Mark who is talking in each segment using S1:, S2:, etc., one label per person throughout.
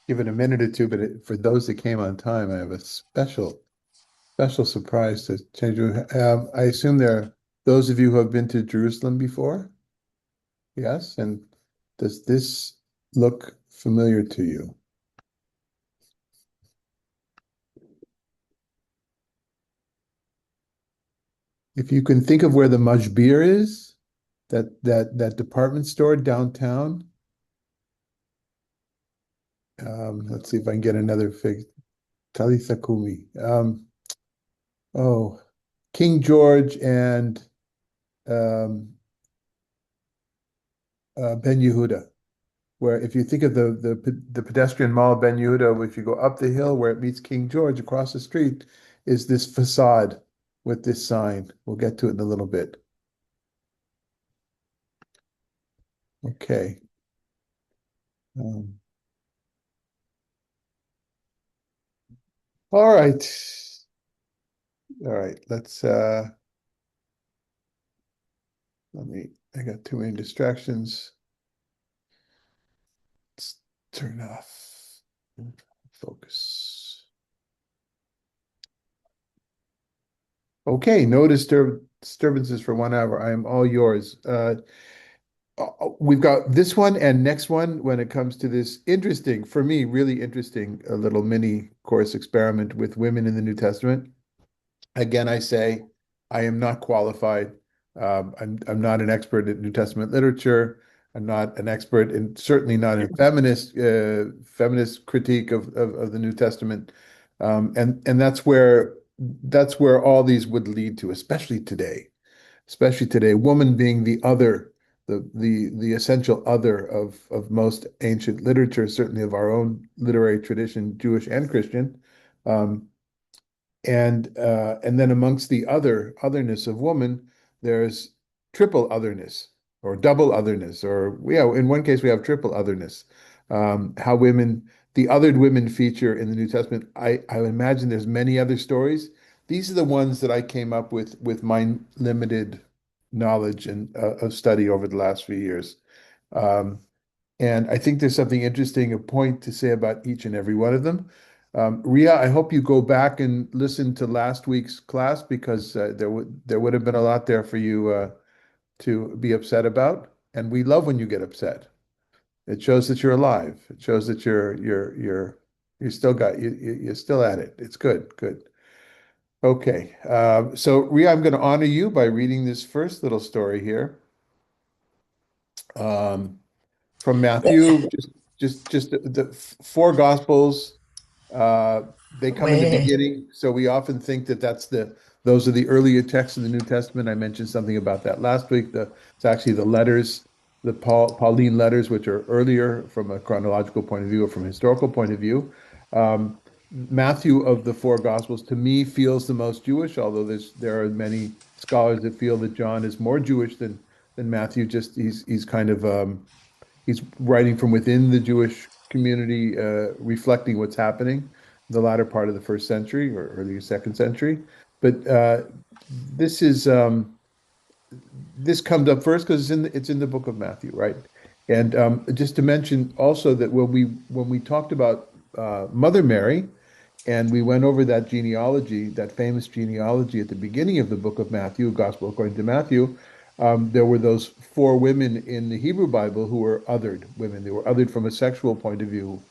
S1: give it a minute or two, but for those that came on time, I have a special surprise to change. I assume there are those of you who have been to Jerusalem before. Yes, and does this look familiar to you? If you can think of where the Mashbir is, that department store downtown. Let's see if I can get another fig. Talitha Kumi. Oh, King George and um, Ben Yehuda, where if you think of the pedestrian mall of Ben Yehuda, if you go up the hill where it meets King George, across the street is this facade with this sign. We'll get to it in a little bit. Okay. Um, all right. All right. I got too many distractions. Let's turn off. Focus. Okay, no disturbances for 1 hour. I am all yours. We've got this one and next one when it comes to this interesting, for me, really interesting, a little mini course experiment with women in the New Testament. Again, I say I am not qualified. I'm not an expert in New Testament literature. I'm not an expert in certainly not in feminist critique of the New Testament. And that's where all these would lead to, especially today, woman being the other, the essential other of most ancient literature, certainly of our own literary tradition, Jewish and Christian. Um, and then amongst the otherness of woman, there's triple otherness or double otherness, or yeah, in one case we have triple otherness. How the othered women feature in the New Testament. I imagine there's many other stories. These are the ones that I came up with my limited knowledge and of study over the last few years. Um, and I think there's something interesting, a point to say about each and every one of them. Ria, I hope you go back and listen to last week's class because there would have been a lot there for you to be upset about. And we love when you get upset. It shows that you're alive. It shows that you're still you're still at it. It's good, good. Okay. So Ria, I'm going to honor you by reading this first little story here. Um, from Matthew, just the four Gospels. Uh, they come in the
S2: Wait,
S1: beginning, so we often think that those are the earlier texts of the New Testament. I mentioned something about that last week. It's actually the letters, the Pauline letters, which are earlier from a chronological point of view or from a historical point of view. Um, Matthew of the four Gospels, to me, feels the most Jewish, although there are many scholars that feel that John is more Jewish than Matthew. Just he's kind of he's writing from within the Jewish community, reflecting what's happening the latter part of the first century or early second century. But this is this comes up first because it's in the book of Matthew, right? And just to mention also that when we talked about Mother Mary, and we went over that genealogy, that famous genealogy at the beginning of the book of Matthew, Gospel according to Matthew. There were those four women in the Hebrew Bible who were othered women. They were othered from a sexual point of view.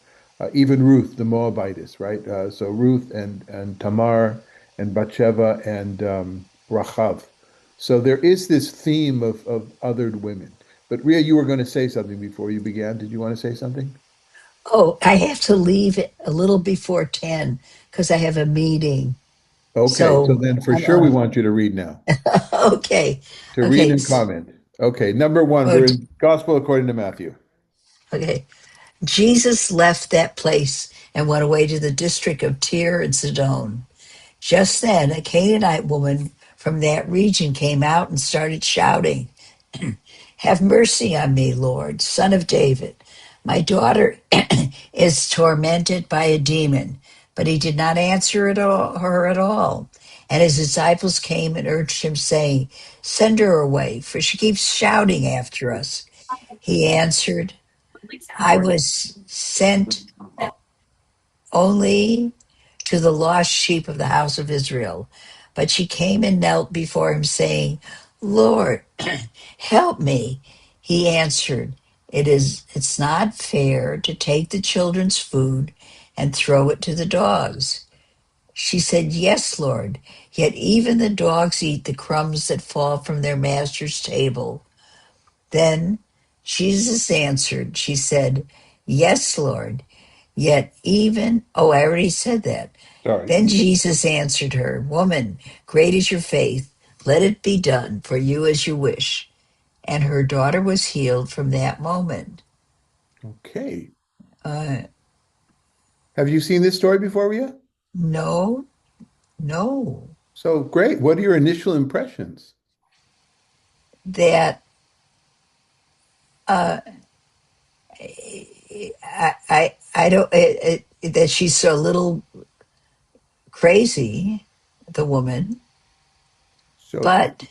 S1: Even Ruth, the Moabitess, right? So Ruth and Tamar and Bathsheba and Rachav. So there is this theme of othered women. But Ria, you were going to say something before you began. Did you want to say something?
S2: oh, I have to leave it a little before 10 because I have a meeting.
S1: Okay, so
S2: So
S1: then for
S2: I'm
S1: sure we
S2: on.
S1: want you to read now.
S2: Okay.
S1: To read
S2: Okay.
S1: and comment. Okay, number one,
S2: Oh,
S1: we're in Gospel according to Matthew.
S2: okay. Jesus left that place and went away to the district of Tyre and Sidon. Just then, a Canaanite woman from that region came out and started shouting, "Have mercy on me, Lord, son of David. My daughter is tormented by a demon." But he did not answer her at all. And his disciples came and urged him, saying, "Send her away, for she keeps shouting after us." He answered, "I was sent." only to the lost sheep of the house of Israel. But she came and knelt before him, saying, Lord, help me. He answered, it's not fair to take the children's food and throw it to the dogs. She said, Yes, Lord, yet even the dogs eat the crumbs that fall from their master's table. Then Jesus answered, she said, Yes, Lord, yet even, oh, I already said that.
S1: Sorry.
S2: Then Jesus answered her, Woman, great is your faith. Let it be done for you as you wish. And her daughter was healed from that moment.
S1: Okay.
S2: Uh,
S1: Have you seen this story before, Ria?
S2: no, no,
S1: So great. What are your initial impressions?
S2: that I don't, that she's so little crazy, the woman,
S1: So
S2: but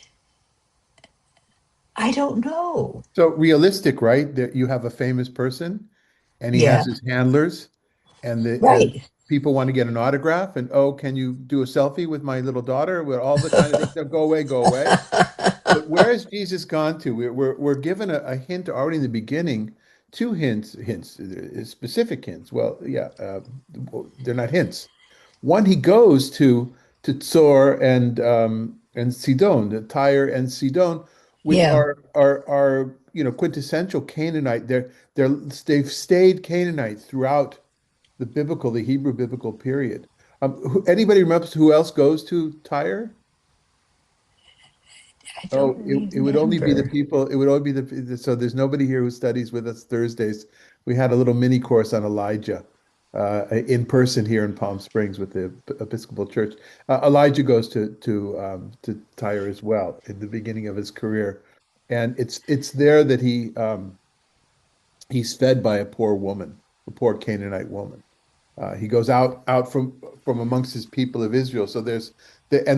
S2: I don't know.
S1: so realistic, right? That you have a famous person and he has
S2: Yeah,
S1: his handlers and
S2: right.
S1: people want to get an autograph and oh, can you do a selfie with my little daughter? With all the kind of things that go away, go away. But where has Jesus gone to? We're given a hint already in the beginning, two hints, specific hints. Well, yeah, they're not hints. One, he goes to Tsor and Sidon, the Tyre and Sidon, which
S2: Yeah,
S1: are quintessential Canaanite. They've stayed Canaanite throughout the Hebrew biblical period. Anybody remembers who else goes to Tyre?
S2: I don't
S1: Oh, it would only be the
S2: remember.
S1: people, it would only be so there's nobody here who studies with us Thursdays. We had a little mini course on Elijah in person here in Palm Springs with the Episcopal Church. Elijah goes to Tyre as well in the beginning of his career. And it's there that he's fed by a poor woman, a poor Canaanite woman. He goes out from amongst his people of Israel. So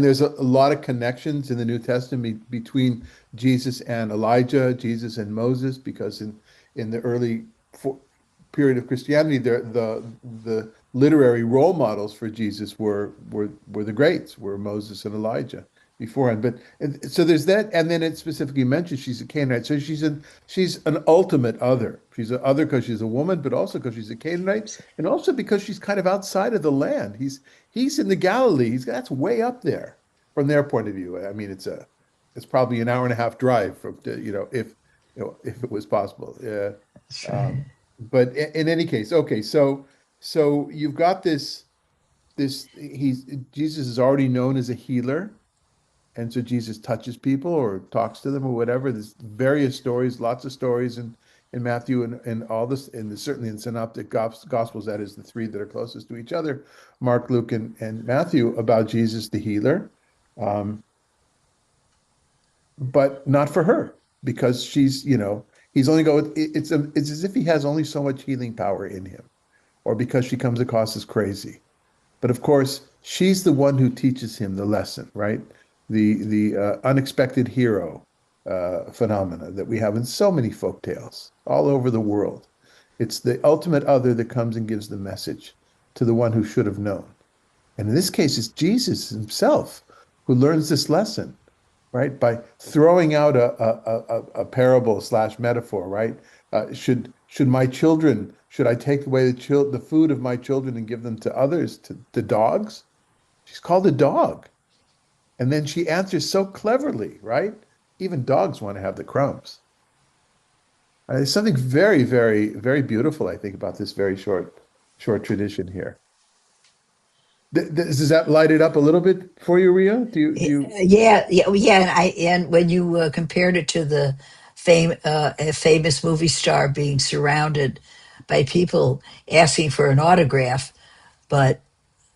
S1: there's a lot of connections in the New Testament between Jesus and Elijah, Jesus and Moses, because in the early period of Christianity, the literary role models for Jesus were the greats, were Moses and Elijah beforehand. But so there's that, and then it specifically mentions she's a Canaanite. So she's an ultimate other. She's an other because she's a woman, but also because she's a Canaanite, and also because she's kind of outside of the land. He's in the Galilee. That's way up there from their point of view. I mean, it's probably an hour and a half drive from if it was possible.
S2: That's
S1: Um,
S2: right.
S1: but in any case, okay, so you've got this he's Jesus is already known as a healer, and so Jesus touches people or talks to them or whatever. There's various stories, lots of stories in Matthew and all this, and certainly in Synoptic Gospels, that is the three that are closest to each other, Mark, Luke, and Matthew, about Jesus the healer. Um, but not for her because he's only going. It's as if he has only so much healing power in him, or because she comes across as crazy. But of course, she's the one who teaches him the lesson, right? The unexpected hero phenomena that we have in so many folk tales all over the world. It's the ultimate other that comes and gives the message to the one who should have known. And in this case, it's Jesus himself who learns this lesson, right? By throwing out a parable slash metaphor, right? Should my children, should I take away the food of my children and give them to others, to dogs? She's called a dog. And then she answers so cleverly, right? Even dogs want to have the crumbs. There's something very, very, very beautiful, I think, about this very short tradition here. Does that light it up a little bit for you, Ria? Do you?
S2: Yeah. And when you compared it to the a famous movie star being surrounded by people asking for an autograph, but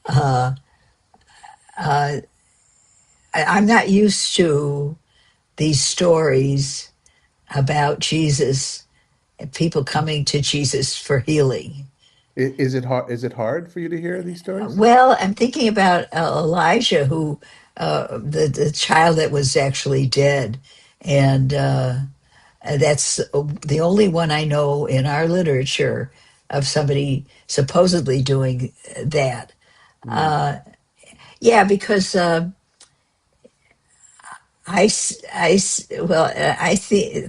S2: uh, uh, I'm not used to these stories about Jesus and people coming to Jesus for healing.
S1: Is it hard? Is it hard for you to hear these stories?
S2: Well, I'm thinking about Elijah, who the child that was actually dead, and that's the only one I know in our literature of somebody supposedly doing that.
S1: Mm.
S2: Uh, yeah, because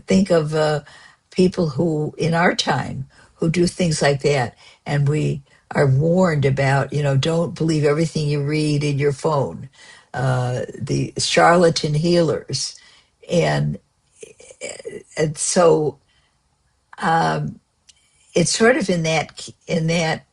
S2: think of people who in our time who do things like that, and we are warned about, don't believe everything you read in your phone, the charlatan healers, and so um, it's sort of in that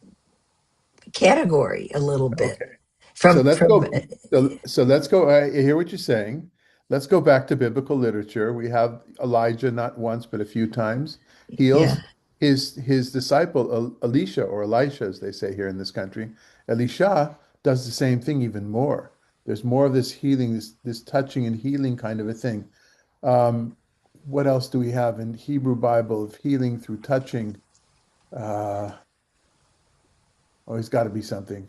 S2: category a little bit
S1: Okay. So
S2: from
S1: let's
S2: from
S1: go. So let's go. I hear what you're saying. Let's go back to biblical literature. We have Elijah not once but a few times
S2: yeah.
S1: heals his disciple Elisha, or Elisha as they say here in this country. Elisha does the same thing, even more. There's more of this healing, this touching and healing kind of a thing. Um, what else do we have in Hebrew Bible of healing through touching? Uh, Always got to be something.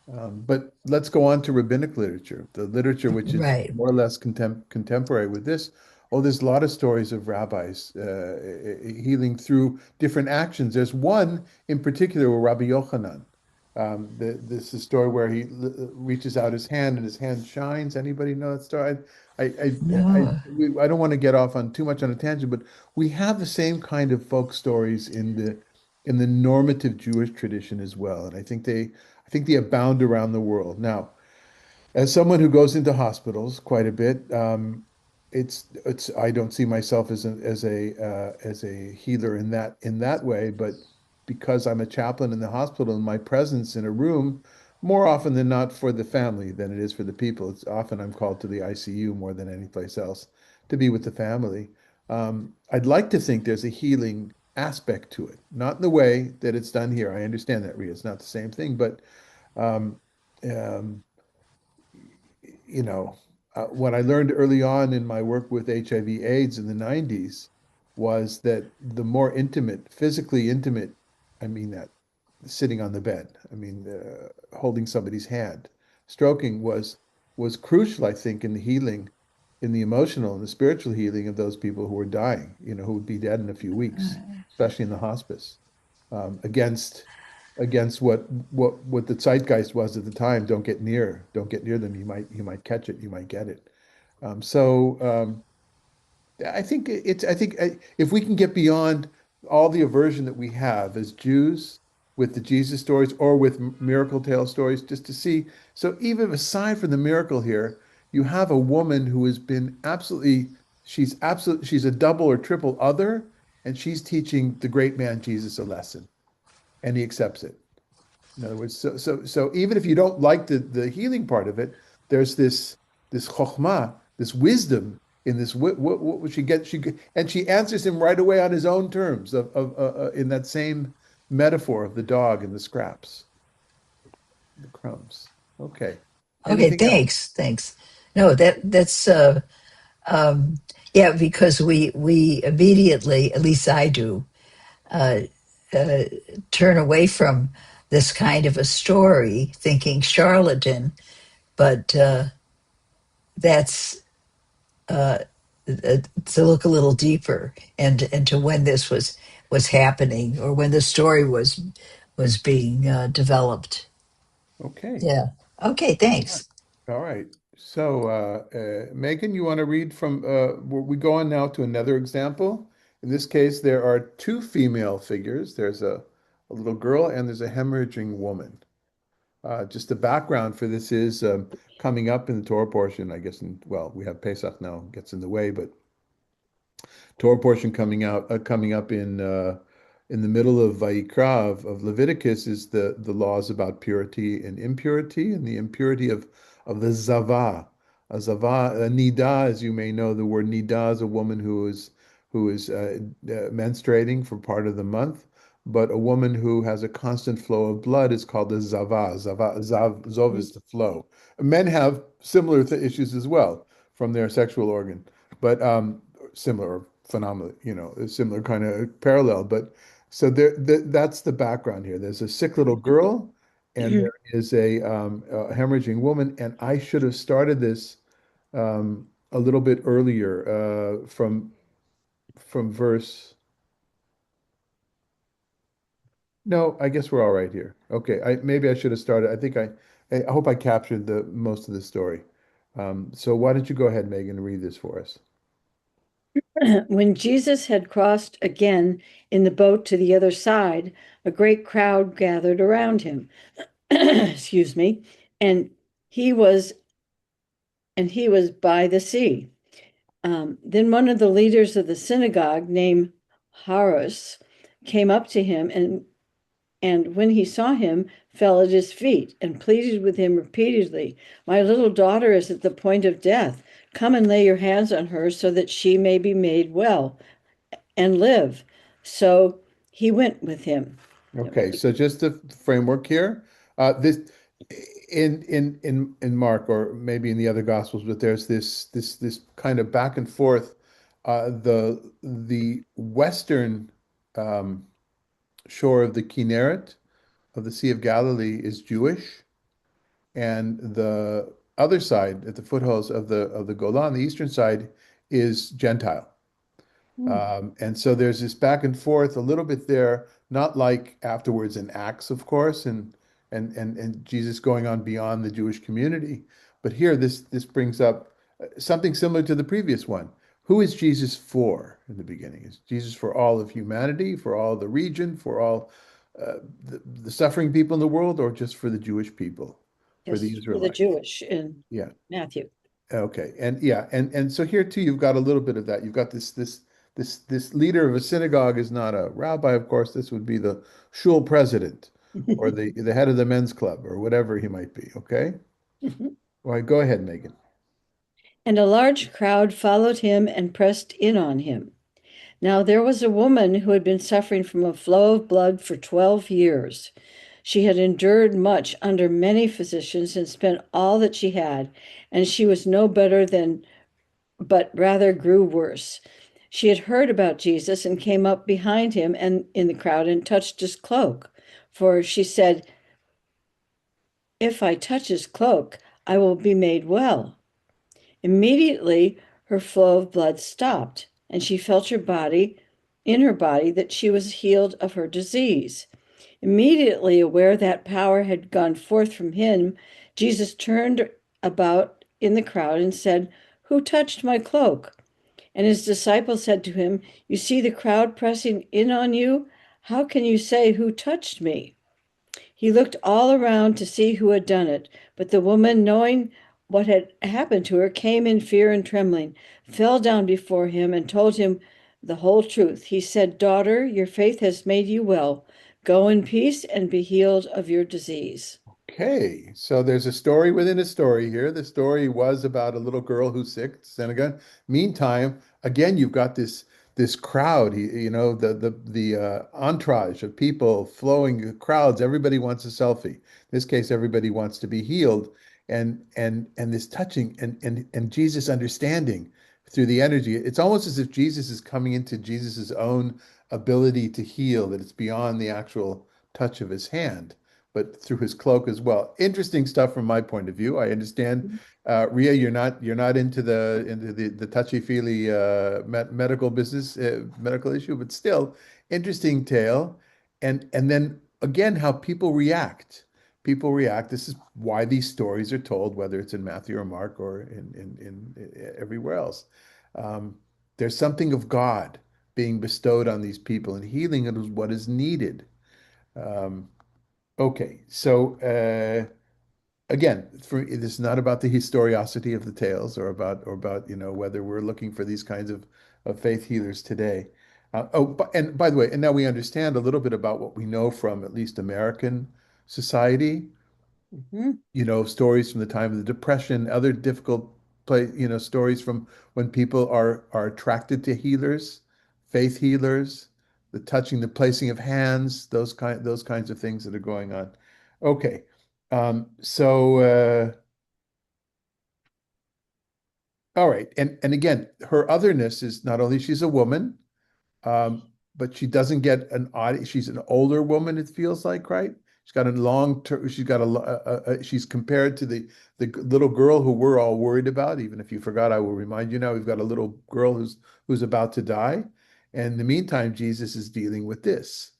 S1: But let's go on to rabbinic literature, the literature which is
S2: Right.
S1: more or less contemporary with this. Oh, there's a lot of stories of rabbis healing through different actions. There's one in particular where Rabbi Yochanan. This is a story where he reaches out his hand and his hand shines. Anybody know that story?
S2: No.
S1: I don't want to get off on too much on a tangent, but we have the same kind of folk stories in the normative Jewish tradition as well, and I think they abound around the world. Now, as someone who goes into hospitals quite a bit, it's I don't see myself as a healer in that way, but because I'm a chaplain in the hospital and my presence in a room more often than not for the family than it is for the people. It's often I'm called to the ICU more than any place else to be with the family. I'd like to think there's a healing aspect to it, not in the way that it's done here. I understand that, Rhea. It's not the same thing, but um, um, you know, what I learned early on in my work with HIV/AIDS in the 90s was that the more intimate, physically intimate, I mean that, sitting on the bed, I mean, holding somebody's hand, stroking was crucial, I think, in the healing, in the emotional and the spiritual healing of those people who were dying, who would be dead in a few weeks, especially in the hospice, against what the zeitgeist was at the time. Don't get near them. You might catch it. You might get it. I think if we can get beyond all the aversion that we have as Jews with the Jesus stories or with miracle tale stories, just to see. So even aside from the miracle here, you have a woman who has been she's a double or triple other, and she's teaching the great man Jesus a lesson, and he accepts it. In other words, so even if you don't like the healing part of it, there's this chokhmah, this wisdom in this. What she gets, and she answers him right away on his own terms in that same metaphor of the dog and the scraps, the crumbs. Okay.
S2: Okay,
S1: Anything else?
S2: thanks. No, that's um, yeah, because we immediately, at least I do, uh, uh, turn away from this kind of a story, thinking charlatan, but that's to look a little deeper and to when this was happening or when the story was being developed.
S1: Okay.
S2: Yeah. Okay, thanks.
S1: All right. So, Megan, you want to read from, we go on now to another example. In this case, there are two female figures. There's a little girl and there's a hemorrhaging woman. Just the background for this is coming up in the Torah portion, I guess, well, we have Pesach now, gets in the way, but Torah portion coming up in the middle of Vayikra of Leviticus is the laws about purity and impurity, and the impurity of the zava. A nida, as you may know, the word nida is a woman who is menstruating for part of the month. But a woman who has a constant flow of blood is called a zava. Zov is the flow. Men have similar issues as well from their sexual organ, but similar phenomenal, a similar kind of parallel. But so that's the background here. There's a sick little girl, and there is a hemorrhaging woman. And I should have started this a little bit earlier from verse. No, I guess we're all right here. Okay, maybe I should have started. I hope I captured the most of the story. So why don't you go ahead, Megan, and read this for us?
S3: When Jesus had crossed again in the boat to the other side, a great crowd gathered around him. Excuse me. And he was he was by the sea. Then one of the leaders of the synagogue, named Harus, came up to him and when he saw him, fell at his feet and pleaded with him repeatedly, "My little daughter is at the point of death. Come and lay your hands on her so that she may be made well and live." So he went with him.
S1: Okay, so just the framework here. This in Mark or maybe in the other Gospels, but there's this kind of back and forth. The western um, shore of the Kinneret of the Sea of Galilee is Jewish, and the other side, at the foothills of the Golan, the eastern side, is Gentile.
S3: Hmm.
S1: And so there's this back and forth a little bit there, not like afterwards in Acts, of course, and Jesus going on beyond the Jewish community. But here, this brings up something similar to the previous one. Who is Jesus for in the beginning? Is Jesus for all of humanity, for all the region, for all the suffering people in the world, or just for the Jewish people, for the
S3: Yes, for the
S1: Israelites?
S3: Jewish in
S1: Yeah.
S3: Matthew.
S1: Okay, and yeah, and so here too, you've got a little bit of that. You've got this leader of a synagogue is not a rabbi, of course. This would be the shul president, or the head of the men's club, or whatever he might be. Okay, all right, go ahead, Megan.
S3: And a large crowd followed him and pressed in on him. Now there was a woman who had been suffering from a flow of blood for 12 years. She had endured much under many physicians and spent all that she had, and she was no better than, but rather grew worse. She had heard about Jesus and came up behind him and in the crowd and touched his cloak. For she said, "If I touch his cloak, I will be made well." Immediately her flow of blood stopped, and she felt in her body that she was healed of her disease. Immediately aware that power had gone forth from him, Jesus turned about in the crowd and said, "Who touched my cloak?" And his disciples said to him, "You see the crowd pressing in on you. How can you say, 'Who touched me?'" He looked all around to see who had done it, but the woman, knowing what had happened to her, came in fear and trembling, fell down before him, and told him the whole truth. He said, "Daughter, your faith has made you well. Go in peace and be healed of your disease."
S1: Okay, so there's a story within a story here. The story was about a little girl who's sick, synagogue. Meantime, again, you've got this crowd, the entourage of people flowing, crowds. Everybody wants a selfie. In this case, everybody wants to be healed, and this touching and Jesus understanding through the energy. It's almost as if Jesus is coming into Jesus's own ability to heal, that it's beyond the actual touch of his hand but through his cloak as well. Interesting stuff from my point of view. I understand, Ria, you're not into the touchy-feely medical business, medical issue, but still interesting tale. And then again, how people react. People react. This is why these stories are told, whether it's in Matthew or Mark or in everywhere else. Um, there's something of God being bestowed on these people, and healing is what is needed. Um, Okay, so again, this is not about the historiosity of the tales or about whether we're looking for these kinds of faith healers today. And by the way, and now we understand a little bit about what we know from at least American society,
S3: Mhm.
S1: stories from the time of the Depression, other difficult stories from when people are attracted to healers, faith healers, the touching, the placing of hands, those kinds of things that are going on. Okay. So all right. And again, her otherness is not only she's a woman, um, but she doesn't get an audience. She's an older woman, it feels like, right? She's got a long term, she's got she's compared to the little girl who we're all worried about. Even if you forgot, I will remind you now, we've got a little girl who's about to die. And in the meantime, Jesus is dealing with this.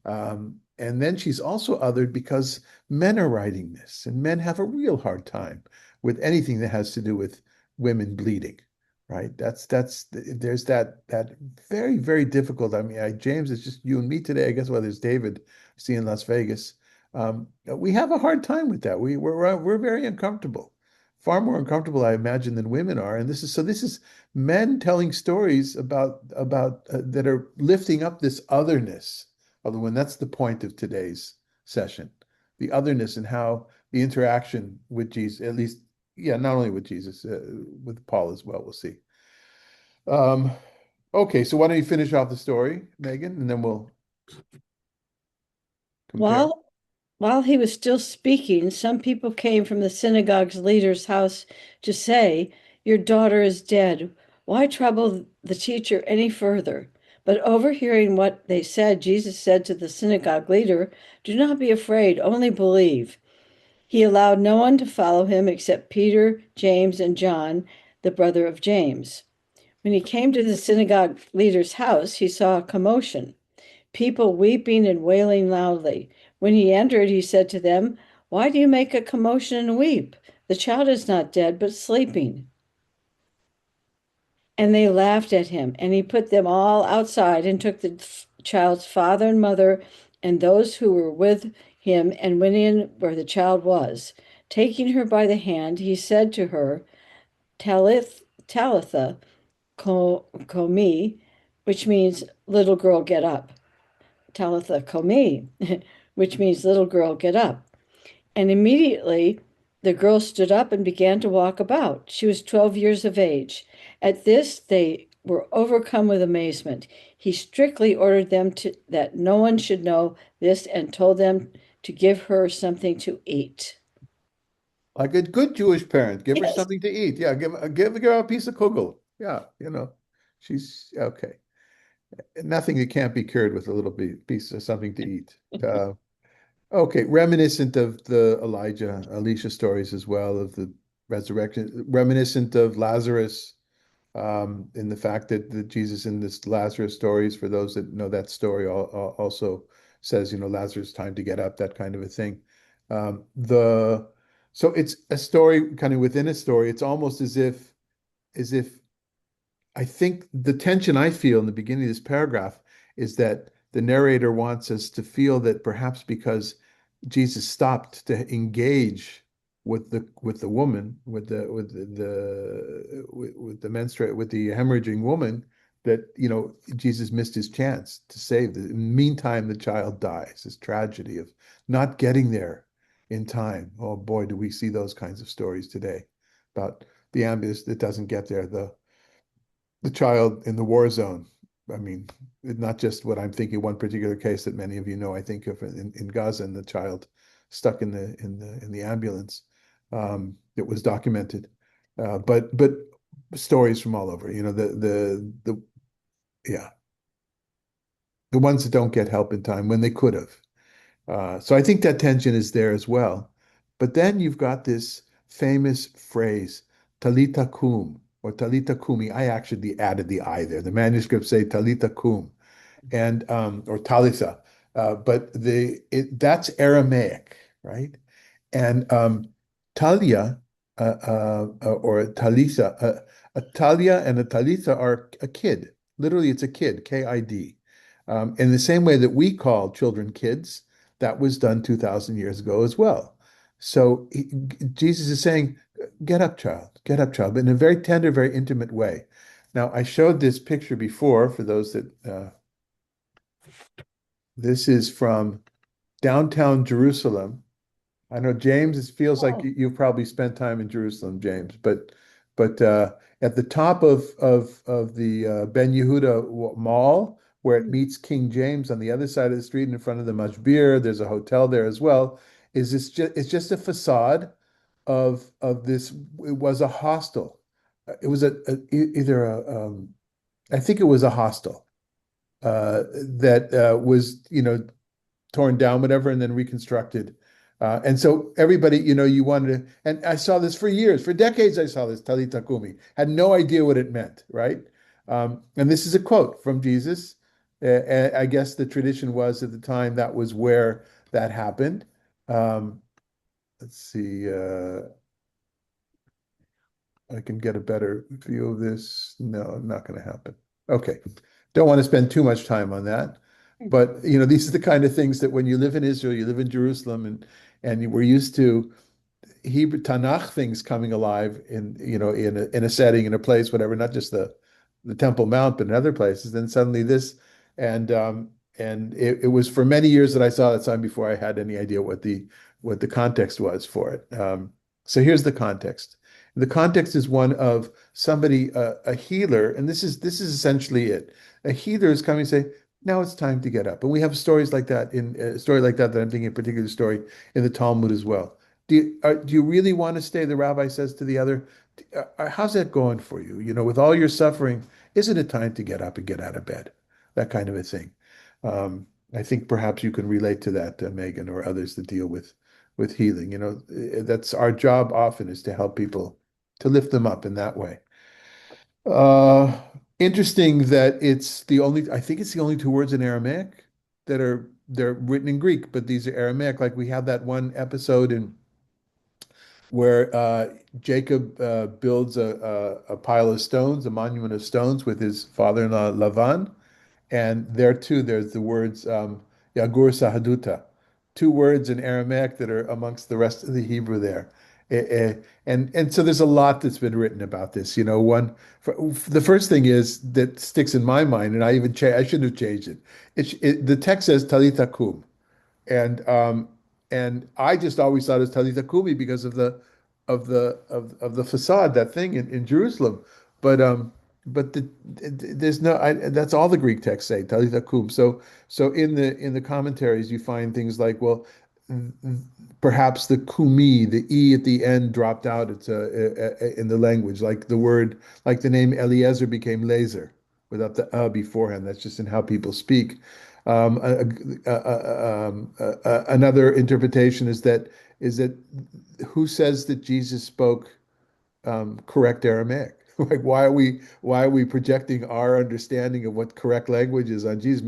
S1: And then she's also othered because men are writing this, and men have a real hard time with anything that has to do with women bleeding, right? There's that very, very difficult. I mean, James, it's just you and me today. I guess well, there's David, see in Las Vegas. We have a hard time with that. We're very uncomfortable, far more uncomfortable, I imagine, than women are. And this is men telling stories about that are lifting up this otherness of the one. That's the point of today's session, the otherness and how the interaction with Jesus, at least, yeah, not only with Jesus, with Paul as well. We'll see. Um, okay, so why don't you finish off the story, Megan, and then we'll compare.
S3: While while he was still speaking, some people came from the synagogue's leader's house to say, "Your daughter is dead. Why trouble the teacher any further?" But overhearing what they said, Jesus said to the synagogue leader, "Do not be afraid, only believe." He allowed no one to follow him except Peter, James, and John, the brother of James. When he came to the synagogue leader's house, he saw a commotion, people weeping and wailing loudly. When he entered, he said to them, "Why do you make a commotion and weep? The child is not dead, but sleeping." And they laughed at him. And he put them all outside and took the child's father and mother and those who were with him and went in where the child was. Taking her by the hand, he said to her, Talitha komi, which means little girl, get up. Talitha komi, which means little girl, get up. And immediately the girl stood up and began to walk about. She was 12 years of age. At this, they were overcome with amazement. He strictly ordered them that no one should know this and told them to give her something to eat.
S1: Like a good Jewish parent, give her
S3: Yes.
S1: something to eat. Yeah, give her a piece of kugel. Yeah, she's okay. Nothing that can't be cured with a little piece of something to eat. Okay, reminiscent of the Elisha stories as well, of the resurrection, reminiscent of Lazarus, in the fact that Jesus in this Lazarus stories, for those that know that story, also says, Lazarus' time to get up, that kind of a thing. The So it's a story kind of within a story. It's almost as if I think the tension I feel in the beginning of this paragraph is that the narrator wants us to feel that perhaps because Jesus stopped to engage with the woman, with the menstruate, with the hemorrhaging woman, that Jesus missed his chance to save the. In the meantime, the child dies. This tragedy of not getting there in time. Oh boy, do we see those kinds of stories today about the ambulance that doesn't get there, the child in the war zone. I mean, not just what I'm thinking, one particular case that many of you know, I think of in Gaza, and the child stuck in the ambulance. It was documented, but stories from all over. The yeah, the ones that don't get help in time when they could have. So I think that tension is there as well. But then you've got this famous phrase, Talita kum, or Talita kumi. I actually added the I there. The manuscripts say Talita kum, and or Talitha, but that's Aramaic, right? And Talia, or Talitha, a Talia and a Talitha are a kid. Literally, it's a kid, Kid. In the same way that we call children kids, that was done 2,000 years ago as well. So Jesus is saying, get up, child, but in a very tender, very intimate way. Now, I showed this picture before for those that this is from downtown Jerusalem. I know, James, it feels like
S3: Oh,
S1: you've probably spent time in Jerusalem, James, but at the top of the Ben Yehuda Mall, where it meets King James on the other side of the street in front of the Mashbir, there's a hotel there as well. It's just a facade of this. It was a hostel. It was either I think it was a hostel that was torn down, whatever, and then reconstructed. And so everybody, you wanted to, and I saw this for years, for decades. I saw this Talita Kumi, had no idea what it meant, right? And this is a quote from Jesus. I guess the tradition was at the time that was where that happened. Um, let's see. I can get a better view of this. No, not going to happen. Okay. Don't want to spend too much time on that. But these are the kind of things that when you live in Israel, you live in Jerusalem, and we're used to Hebrew TaNaKh things coming alive in a setting, in a place, whatever, not just the Temple Mount, but in other places. Then suddenly this, and it was for many years that I saw that sign before I had any idea what the context was for it. So here's the context. The context is one of somebody, a healer, and this is essentially it. A healer is coming and say, now it's time to get up. And we have stories like that in a story like that I'm thinking a particular story in the Talmud as well. Do you really want to stay? The rabbi says to the other, how's that going for you? With all your suffering, isn't it time to get up and get out of bed? That kind of a thing. I think perhaps you can relate to that, Megan, or others that deal with healing. That's our job often, is to help people, to lift them up in that way. Uh, Interesting that I think it's the only two words in Aramaic they're written in Greek, but these are Aramaic. Like we have that one episode in where Jacob builds a pile of stones, a monument of stones with his father-in-law Lavan. And there too, there's the words Yagur Sahaduta, two words in Aramaic that are amongst the rest of the Hebrew there. And so there's a lot that's been written about this. The first thing is that sticks in my mind, and I should have changed it. The text says Talitha Kum, and um, and I just always thought it was Talitha Kumi because of the facade, that thing in Jerusalem. But there's no that's all the Greek texts say Talitha Kum. So in the commentaries you find things like, well, perhaps the kumi, the e at the end dropped out. It's in the language, like the name Eliezer became Laser without the beforehand. That's just in how people speak. Another interpretation is that who says that Jesus spoke correct Aramaic? Like, why are we projecting our understanding of what correct language is on Jesus?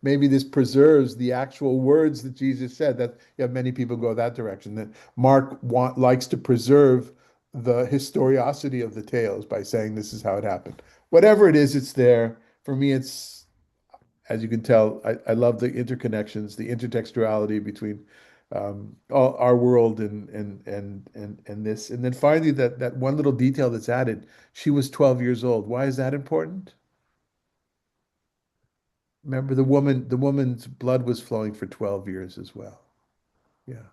S1: Maybe this preserves the actual words that Jesus said. That many people go that direction. That Mark likes to preserve the historicity of the tales by saying this is how it happened. Whatever it is, it's there. For me, it's, as you can tell, I love the interconnections, the intertextuality between all our world and this. And then finally, that one little detail that's added, she was 12 years old. Why is that important? Remember, the woman's blood was flowing for 12 years as well. Yeah.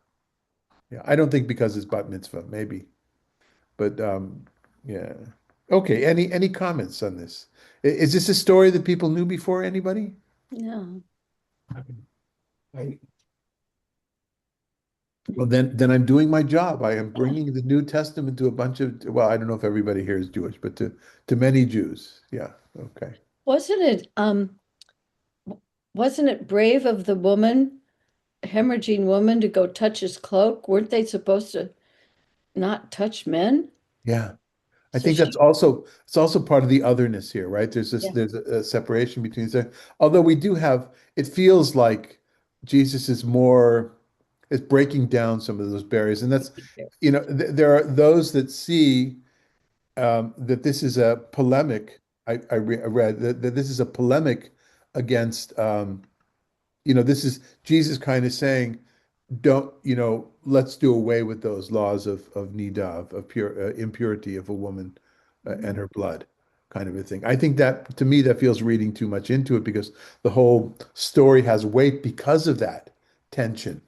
S1: Yeah. I don't think because it's bat mitzvah, maybe. But yeah. Okay. Any comments on this? Is this a story that people knew before? Anybody?
S3: No.
S1: I, Well, then I'm doing my job. I am bringing the New Testament to a bunch of, well, I don't know if everybody here is Jewish, but to many Jews. Yeah. Okay.
S3: Wasn't it wasn't it brave of the woman, hemorrhaging woman, to go touch his cloak? Weren't they supposed to not touch men?
S1: Yeah. I
S3: So
S1: think
S3: she,
S1: it's also part of the otherness here, right?
S3: yeah.
S1: There's a separation between the, although we do have, it feels like Jesus is breaking down some of those barriers. And there are those that see that this is a polemic. I read that this is a polemic against, this is Jesus kind of saying, don't, let's do away with those laws of nidav, of pure impurity of a woman and her blood, kind of a thing. I think that, to me, that feels reading too much into it, because the whole story has weight because of that tension,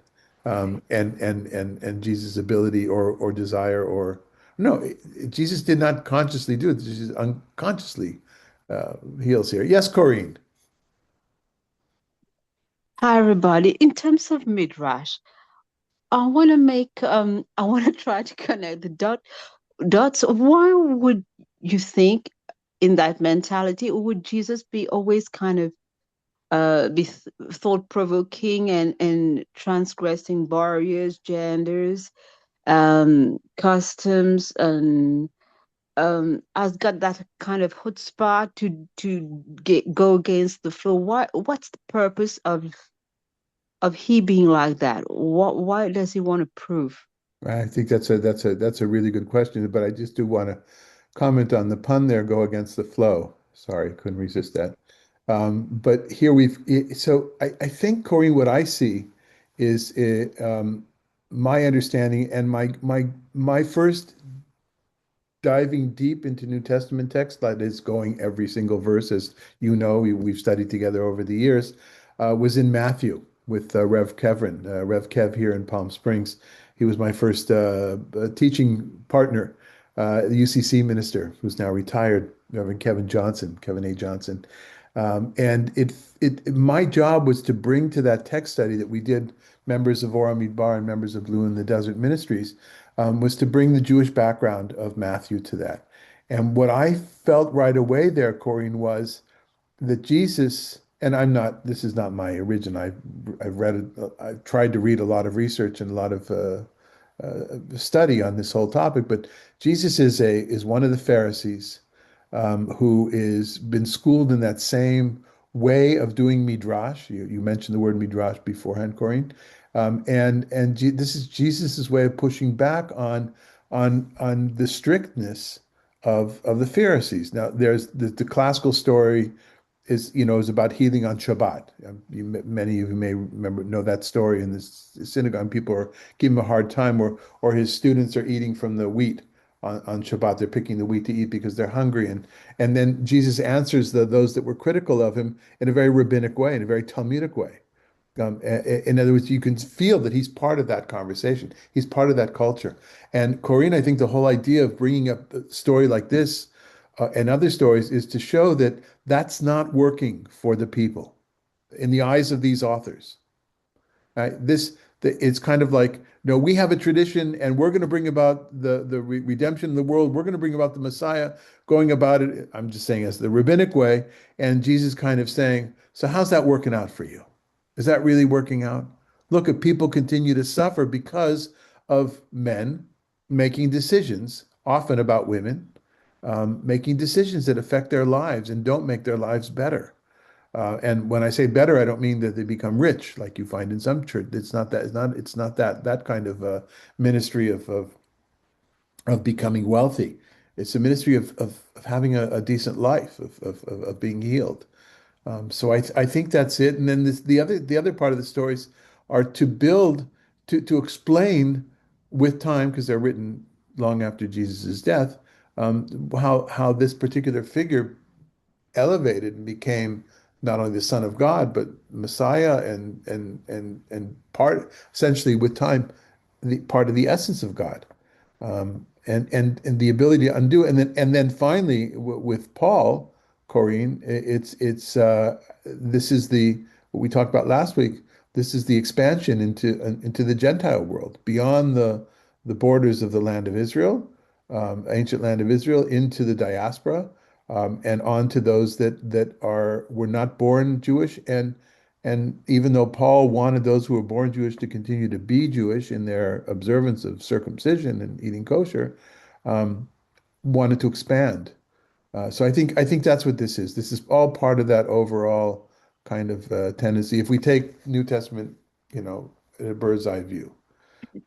S1: and Jesus' ability or desire, or no, Jesus did not consciously do it. Jesus unconsciously heals here. Yes, Corrine.
S4: Hi, everybody. In terms of Midrash, I want to try to connect the dots. Why would you think in that mentality, would Jesus be always kind of be thought-provoking and transgressing barriers, genders, customs, and has got that kind of chutzpah to go against the flow. What's the purpose of he being like that? Why does he want to prove?
S1: I think that's a really good question, but I just do want to comment on the pun there, go against the flow. Sorry, couldn't resist that. But here so I think, Corey, what I see is my understanding and my first diving deep into New Testament text, that is going every single verse, as you know, we've studied together over the years, was in Matthew with Rev Kevin, Rev Kev here in Palm Springs. He was my first teaching partner, the UCC minister who's now retired, Reverend Kevin Johnson, Kevin A. Johnson. And my job was to bring to that text study that we did, members of Ora Midbar and members of Blue in the Desert Ministries, was to bring the Jewish background of Matthew to that. And what I felt right away there, Corinne, was that Jesus, and this is not my origin. I've read, I've tried to read a lot of research and a lot of study on this whole topic, but Jesus is one of the Pharisees who is been schooled in that same way of doing midrash. You mentioned the word midrash beforehand, Corinne, this is Jesus's way of pushing back on the strictness of the Pharisees. Now, there's the classical story is about healing on Shabbat. Many of you may know that story in this synagogue. People are giving him a hard time, or his students are eating from the wheat on Shabbat. They're picking the wheat to eat because they're hungry, and then Jesus answers those that were critical of him in a very rabbinic way, in a very Talmudic way. In other words, you can feel that he's part of that conversation. He's part of that culture. And Corinne, I think the whole idea of bringing up a story like this and other stories is to show that that's not working for the people in the eyes of these authors. It's kind of like, no, we have a tradition and we're going to bring about the redemption of the world. We're going to bring about the Messiah, going about it, I'm just saying, as the rabbinic way. And Jesus kind of saying, so how's that working out for you? Is that really working out? Look, if people continue to suffer because of men making decisions, often about women, making decisions that affect their lives and don't make their lives better. And when I say better, I don't mean that they become rich, like you find in some church. It's not that. It's not that kind of ministry of becoming wealthy. It's a ministry of having a decent life, of being healed. So I think that's it. And then the other part of the stories are to build to explain with time, because they're written long after Jesus' death, how this particular figure elevated and became not only the Son of God, but Messiah and part, essentially with time, the part of the essence of God. And the ability to undo it. And then finally with Paul, Corrine, it's this is the what we talked about last week. This is the expansion into the Gentile world, beyond the borders of the land of Israel, ancient land of Israel, into the diaspora, and on to those that were not born Jewish. And even though Paul wanted those who were born Jewish to continue to be Jewish in their observance of circumcision and eating kosher, um, wanted to expand. So I think that's what this is. This is all part of that overall kind of tendency. If we take New Testament, in a bird's eye view,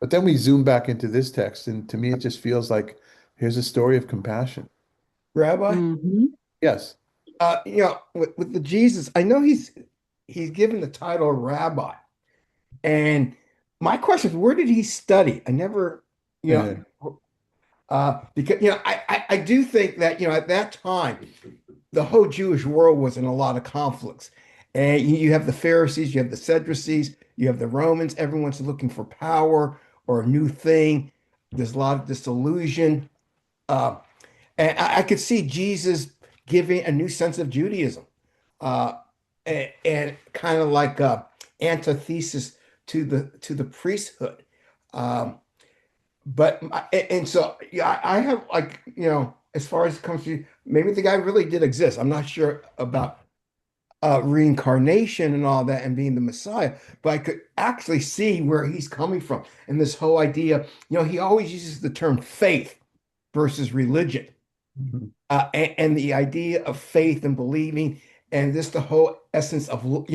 S1: but then we zoom back into this text, and to me, it just feels like here's a story of compassion.
S5: Rabbi,
S4: Hmm.
S1: Yes.
S5: with the Jesus, I know he's given the title Rabbi, and my question is, where did he study? I never, you
S1: Uh,
S5: know, because I do think that at that time the whole Jewish world was in a lot of conflicts, and you have the Pharisees, you have the Sadducees, you have the Romans. Everyone's looking for power or a new thing. There's a lot of disillusion. Uh, And I could see Jesus giving a new sense of Judaism, and kind of like a antithesis to the priesthood. Um, and so yeah, I have, like, as far as it comes to, maybe the guy really did exist. I'm not sure about reincarnation and all that and being the Messiah, but I could actually see where he's coming from. And this whole idea, he always uses the term faith versus religion.
S1: Mhm.
S5: And the idea of faith and believing, and just the whole essence of, what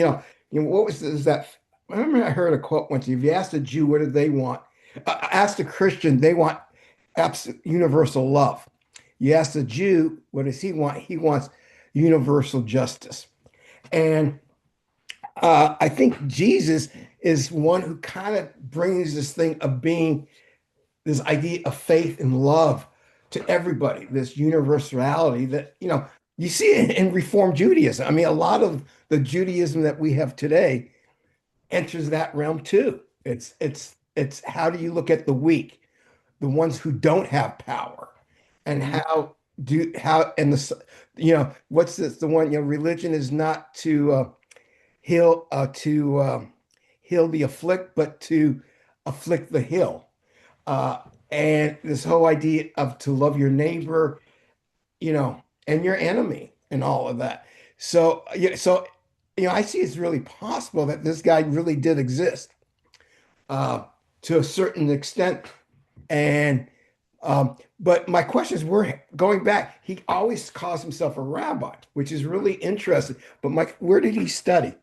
S5: was this, that? I remember I heard a quote once. If you ask a Jew, what do they want? Ask the Christian, they want absolute universal love. You ask the Jew, what does he want? He wants universal justice. And I think Jesus is one who kind of brings this thing of being this idea of faith and love to everybody, this universality that, you see it in Reform Judaism. I mean, a lot of the Judaism that we have today enters that realm too. It's how do you look at the weak, the ones who don't have power, and how and what's this the one, religion is not to heal the afflict, but to afflict the heal. Uh, and this whole idea of to love your neighbor, and your enemy and all of that. So, yeah, I see it's really possible that this guy really did exist uh, to a certain extent. And but my question is, we're going back. He always calls himself a rabbi, which is really interesting. But Mike, where did he study?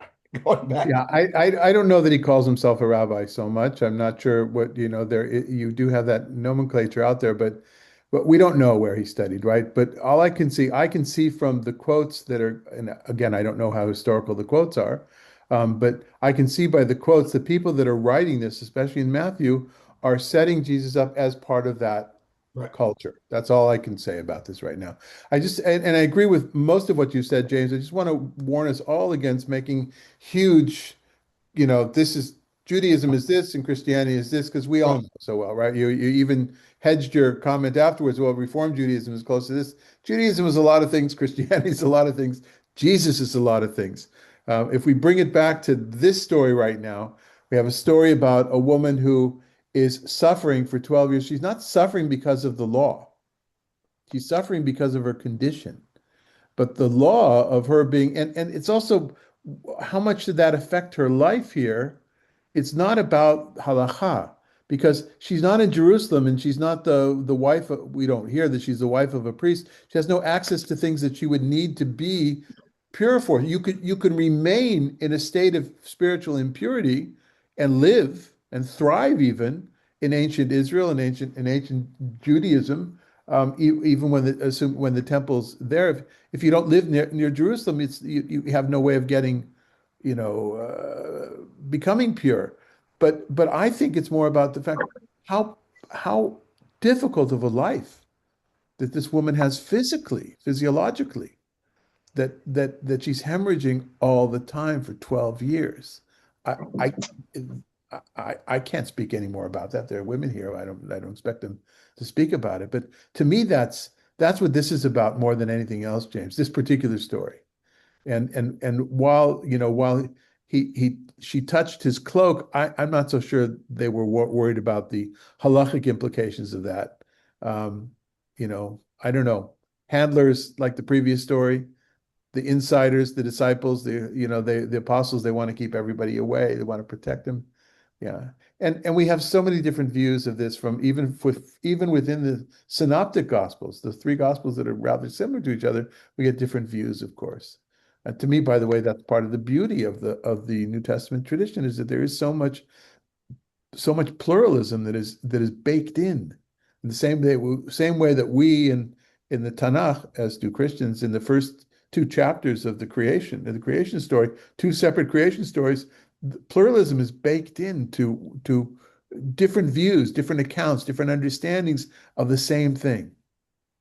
S5: Going back.
S1: Yeah, I don't know that he calls himself a rabbi so much. I'm not sure what, you do have that nomenclature out there, but we don't know where he studied, right? But all I can see from the quotes that are, and again, I don't know how historical the quotes are, but I can see by the quotes, the people that are writing this, especially in Matthew, are setting Jesus up as part of that
S5: Right.
S1: culture. That's all I can say about this right now. And I agree with most of what you said, James. I just want to warn us all against making huge, this is Judaism is this and Christianity is this, because we all
S5: Right.
S1: know so well, right? You even hedged your comment afterwards. Well, Reform Judaism is close to this. Judaism is a lot of things. Christianity is a lot of things. Jesus is a lot of things. If we bring it back to this story right now, we have a story about a woman who is suffering for 12 years. She's not suffering because of the law. She's suffering because of her condition. But the law of her being, and it's also how much did that affect her life here? It's not about halacha because she's not in Jerusalem and she's not the wife of, we don't hear that she's the wife of a priest. She has no access to things that she would need to be pure for. You could remain in a state of spiritual impurity and live and thrive even in ancient Israel and ancient Judaism, even when the temple's there. If you don't live near Jerusalem, you have no way of getting, becoming pure. But I think it's more about the fact how difficult of a life that this woman has physically, physiologically, that she's hemorrhaging all the time for 12 years. I I I can't speak any more about that. There are women here. I don't expect them to speak about it. But to me, that's what this is about more than anything else, James. This particular story. And while she touched his cloak, I'm not so sure they were worried about the halachic implications of that. Um, I don't know. Handlers like the previous story, the insiders, the disciples, the apostles, they want to keep everybody away. They want to protect them. Yeah. And we have so many different views of this from even within the synoptic gospels, the three gospels that are rather similar to each other, we get different views, of course. To me, by the way, that's part of the beauty of the New Testament tradition is that there is so much pluralism that is baked in the same way that we in the TaNaKh, as do Christians, in the first two chapters of the creation story, two separate creation stories, pluralism is baked into different views, different accounts, different understandings of the same thing,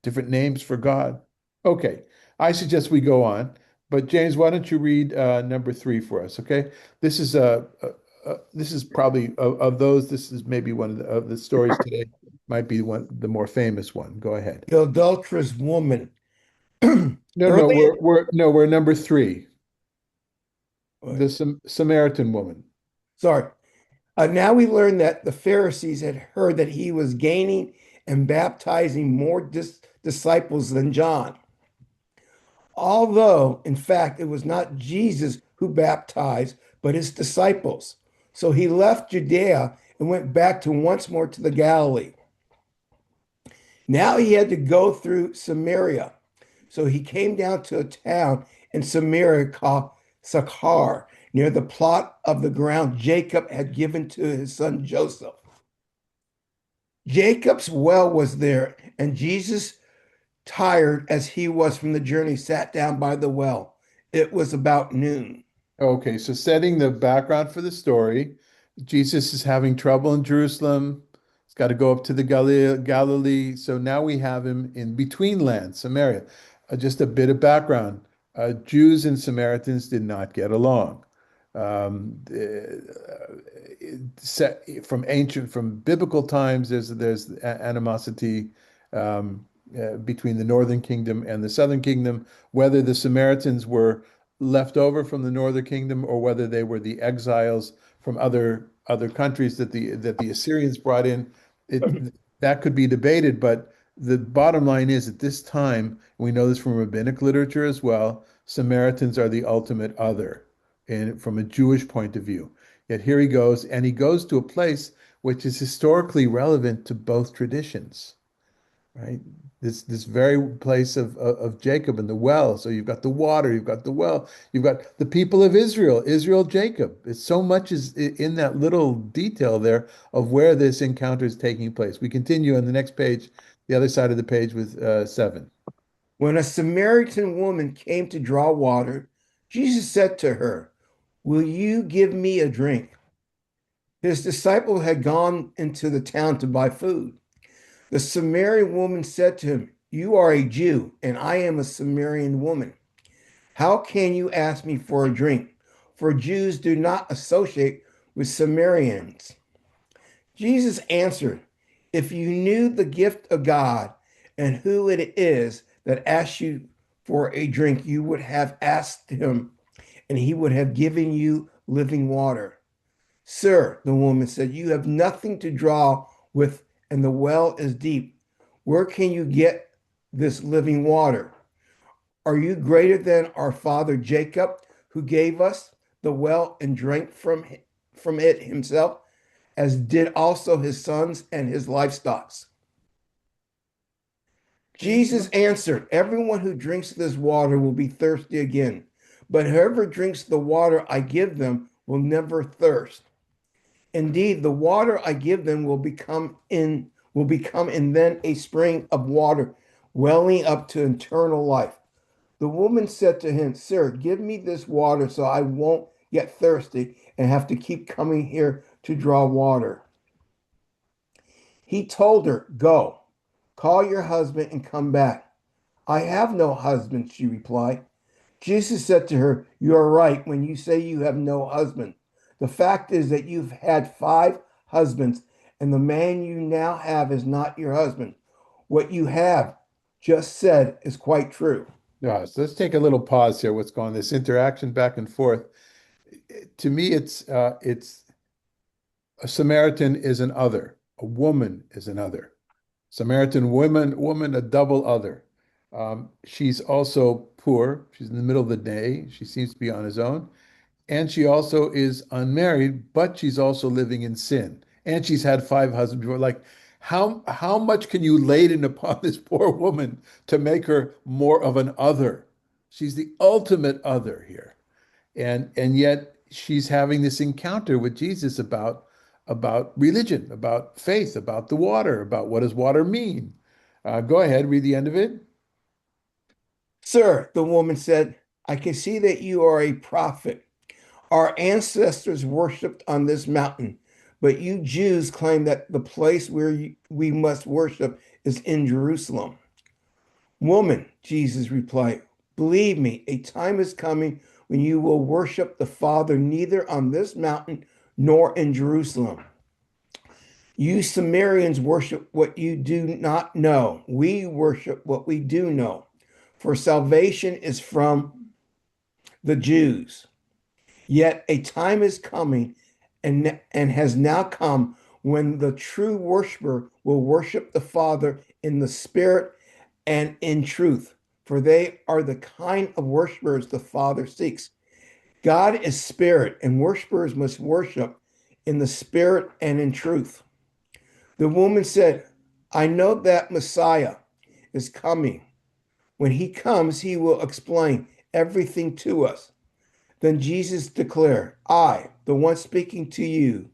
S1: different names for God. Okay, I suggest we go on. But James, why don't you read number 3 for us? Okay, this is probably of those. This is maybe one of the stories today. Might be the more famous one. Go ahead.
S5: The adulterous woman.
S1: No, no,
S5: Early,
S1: we're number 3.
S5: wait,
S1: The Samaritan woman.
S5: sorry. Now we learn that the Pharisees had heard that he was gaining and baptizing more disciples than John. Although, in fact, it was not Jesus who baptized, but his disciples. So he left Judea and went back to once more to the Galilee. Now he had to go through Samaria. So he came down to a town in Samaria called Sychar, near the plot of the ground Jacob had given to his son Joseph. Jacob's well was there, and Jesus, tired as he was from the journey, sat down by the well. It was about noon.
S1: Okay, so setting the background for the story, Jesus is having trouble in Jerusalem. He's got to go up to the Galilee. So now we have him in between lands, Samaria. Just a bit of background. Jews and Samaritans did not get along. From biblical times, there's animosity between the northern kingdom and the southern kingdom, whether the Samaritans were left over from the northern kingdom or whether they were the exiles from other countries that the Assyrians brought in. That could be debated, but the bottom line is at this time, we know this from rabbinic literature as well, Samaritans are the ultimate other, and from a Jewish point of view. Yet here he goes, and he goes to a place which is historically relevant to both traditions, right? This very place of Jacob and the well. So you've got the water, you've got the well, you've got the people of Israel, Jacob. It's so much is in that little detail there of where this encounter is taking place. We continue on the next page, the other side of the page with 7.
S5: When a Samaritan woman came to draw water, Jesus said to her, "Will you give me a drink?" His disciple had gone into the town to buy food. The Samaritan woman said to him, "You are a Jew, and I am a Samaritan woman. How can you ask me for a drink?" For Jews do not associate with Samaritans. Jesus answered, "If you knew the gift of God and who it is that asks you for a drink, you would have asked him, and he would have given you living water." "Sir," the woman said, "you have nothing to draw with, and the well is deep. Where can you get this living water? Are you greater than our father Jacob, who gave us the well and drank from it himself, as did also his sons and his livestock?" Jesus answered, "Everyone who drinks this water will be thirsty again, but whoever drinks the water I give them will never thirst. Indeed, the water I give them will become in them a spring of water welling up to eternal life." The woman said to him, "Sir, give me this water so I won't get thirsty and have to keep coming here to draw water." He told her, "Go, call your husband and come back." "I have no husband," she replied. Jesus said to her, "You are right when you say you have no husband. The fact is that you've had 5 husbands, and the man you now have is not your husband. What you have just said is quite true."
S1: Yeah, so let's take a little pause here. What's going on? This interaction back and forth. To me, it's a Samaritan is an other. A woman is an other. Samaritan woman, a double other. She's also poor. She's in the middle of the day. She seems to be on his own. And she also is unmarried, but she's also living in sin. And she's had 5 husbands before. Like, how much can you laden upon this poor woman to make her more of an other? She's the ultimate other here. And yet she's having this encounter with Jesus about religion, about faith, about the water, about what does water mean. Go ahead, read the end of it.
S5: "Sir," the woman said, "I can see that you are a prophet. Our ancestors worshipped on this mountain, but you Jews claim that the place where we must worship is in Jerusalem." "Woman," Jesus replied, "believe me, a time is coming when you will worship the Father neither on this mountain nor in Jerusalem. You Samaritans worship what you do not know. We worship what we do know, for salvation is from the Jews. Yet a time is coming and has now come when the true worshiper will worship the Father in the Spirit and in truth, for they are the kind of worshipers the Father seeks. God is spirit, and worshipers must worship in the Spirit and in truth." The woman said, I know that Messiah is coming. When he comes, he will explain everything to us. Then Jesus declared, I, the one speaking to you,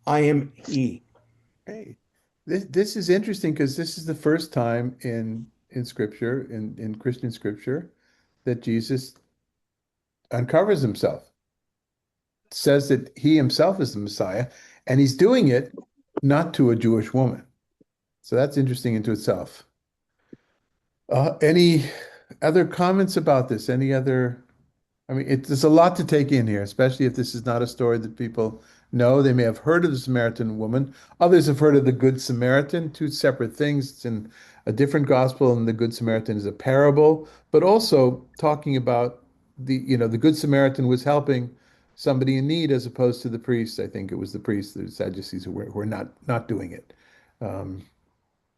S5: I am he.
S1: Hey, this is interesting because this is the first time in Scripture, in Christian Scripture, that Jesus uncovers himself, says that he himself is the Messiah, and he's doing it not to a Jewish woman. So that's interesting into itself. Any other comments about this? Any other? I mean, there's a lot to take in here, especially if this is not a story that people know. They may have heard of the Samaritan woman. Others have heard of the Good Samaritan, two separate things. It's in a different gospel, and the Good Samaritan is a parable, but also talking about the Good Samaritan was helping somebody in need as opposed to the priest. I think it was the priest, the Sadducees who were not doing it. Um,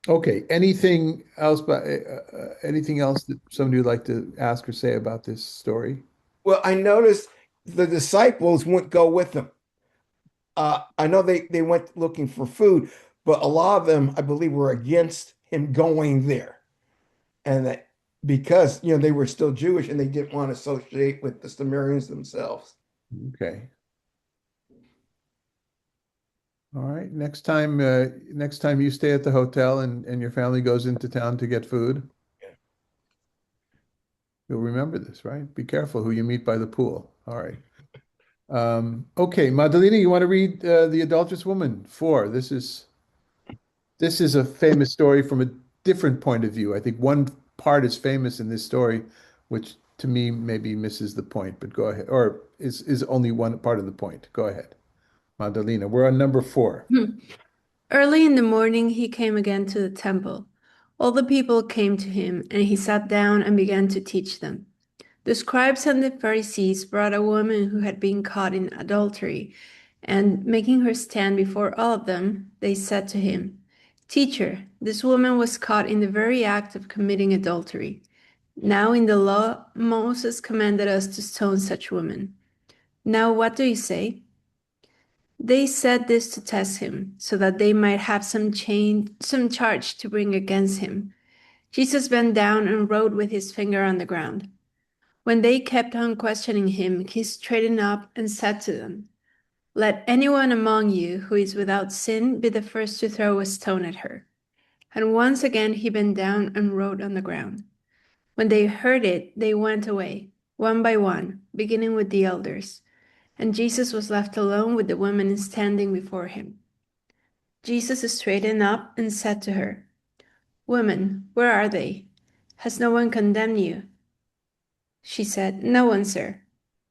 S1: okay, anything else that somebody would like to ask or say about this story?
S5: Well, I noticed the disciples wouldn't go with him. I know they went looking for food, but a lot of them, I believe, were against him going there. And that because, they were still Jewish and they didn't want to associate with the Samaritans themselves.
S1: Okay. All right. Next time you stay at the hotel and your family goes into town to get food, you'll remember this, right? Be careful who you meet by the pool. All right. Okay, Magdalena, you want to read The Adulterous Woman 4? This is a famous story from a different point of view. I think one part is famous in this story, which to me maybe misses the point, but go ahead. Or is only one part of the point. Go ahead. Magdalena, we're on number 4.
S6: Early in the morning, he came again to the temple. All the people came to him, and he sat down and began to teach them. The scribes and the Pharisees brought a woman who had been caught in adultery, and making her stand before all of them, they said to him, Teacher, this woman was caught in the very act of committing adultery. Now in the law, Moses commanded us to stone such women. Now what do you say? They said this to test him, so that they might have some charge to bring against him. Jesus bent down and wrote with his finger on the ground. When they kept on questioning him, he straightened up and said to them, Let anyone among you who is without sin be the first to throw a stone at her. And once again he bent down and wrote on the ground. When they heard it, they went away, one by one, beginning with the elders. And Jesus was left alone with the women standing before him. Jesus straightened up and said to her, Woman, where are they? Has no one condemned you? She said, No one, sir.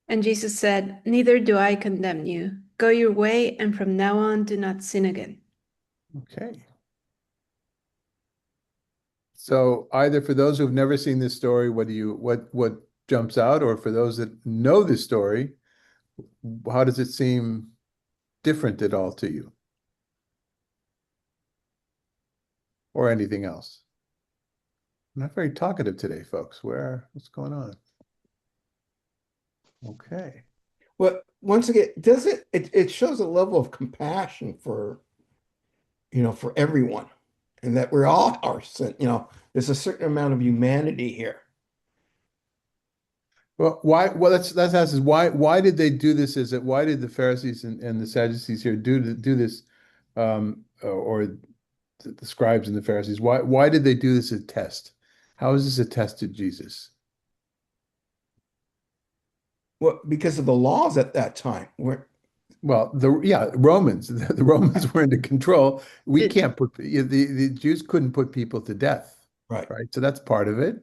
S6: And Jesus said, Neither do I condemn you. Go your way, and from now on do not sin again.
S1: Okay. So either for those who've never seen this story, what jumps out, or for those that know this story, how does it seem different at all to you? Or anything else? I'm not very talkative today, folks. What's going on? Okay.
S5: Well, once again, it shows a level of compassion for everyone, and that we're all are sin, there's a certain amount of humanity here.
S1: Well, why? Well, that's asks is why did they do this? Why did the Pharisees and the Sadducees here do this, or the scribes and the Pharisees? Why did they do this as a test? How is this a test to Jesus?
S5: Well, because of the laws at that time.
S1: Well, Romans, the Romans were into control. We
S6: It-
S1: can't put the Jews couldn't put people to death,
S5: Right.
S1: right? So that's part of it.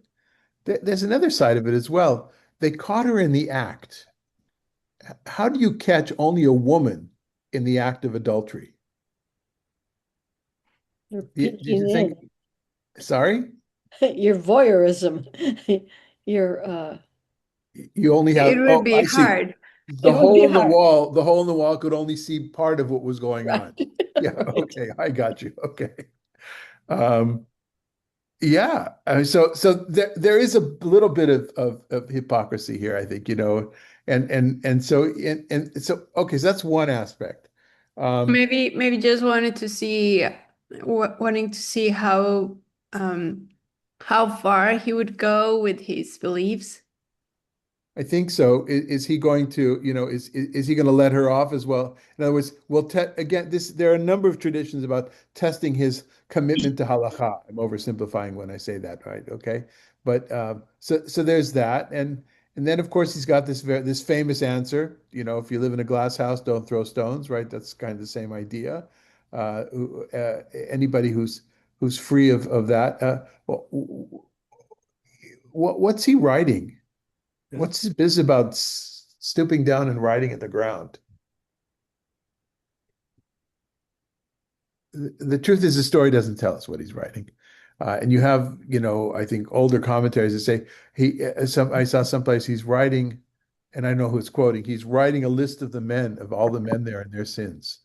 S1: There's another side of it as well. They caught her in the act. How do you catch only a woman in the act of adultery?
S3: You're
S1: Did
S3: peeking
S1: you think? Sorry,
S3: in. Your voyeurism. Your
S1: you only
S6: It
S1: have.
S6: would
S1: Oh,
S6: be
S1: I see.
S6: hard.
S1: The
S3: it would be
S1: hole in the
S3: hard,
S1: wall. The hole in the wall could only see part of what was going
S3: right?
S1: on. Yeah.
S3: Right.
S1: Okay. I got you. Okay. Um, Yeah. So there is a little bit of hypocrisy here, I think, and so okay, so that's one aspect. Um,
S6: Maybe just wanted to see wanting to see how far he would go with his beliefs.
S1: I think so. Is he going to, is he going to let her off as well? In other words, again, there are a number of traditions about testing his commitment to halakha. I'm oversimplifying when I say that, right? Okay, but so there's that, and then of course he's got this famous answer. If you live in a glass house, don't throw stones, right? That's kind of the same idea. Anybody who's free of that. What's he writing? What's his business about stooping down and writing at the ground? The truth is, the story doesn't tell us what he's writing. And you have, I think older commentaries that say I saw someplace he's writing, and I know who it's quoting. He's writing a list of all the men there and their sins.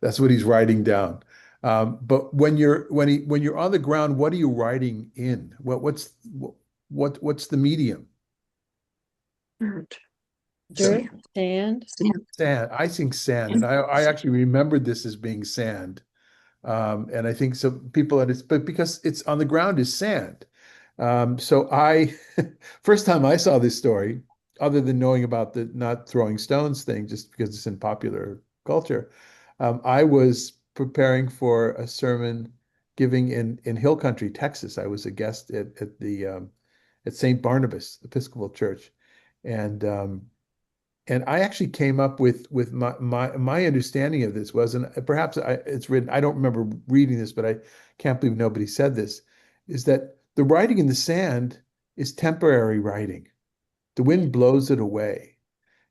S1: That's what he's writing down. But when you're on the ground, what are you writing in? What's the medium?
S3: Dirt,
S2: Sand.
S3: sand.
S1: Sand. I think sand, and I actually remembered this as being sand. And I think some people but because it's on the ground is sand. So first time I saw this story, other than knowing about the not throwing stones thing, just because it's in popular culture, I was preparing for a sermon giving in Hill Country, Texas. I was a guest at St. Barnabas Episcopal Church, and and I actually came up with my understanding of this was, and perhaps it's written, I don't remember reading this, but I can't believe nobody said this, is that the writing in the sand is temporary writing. The wind blows it away.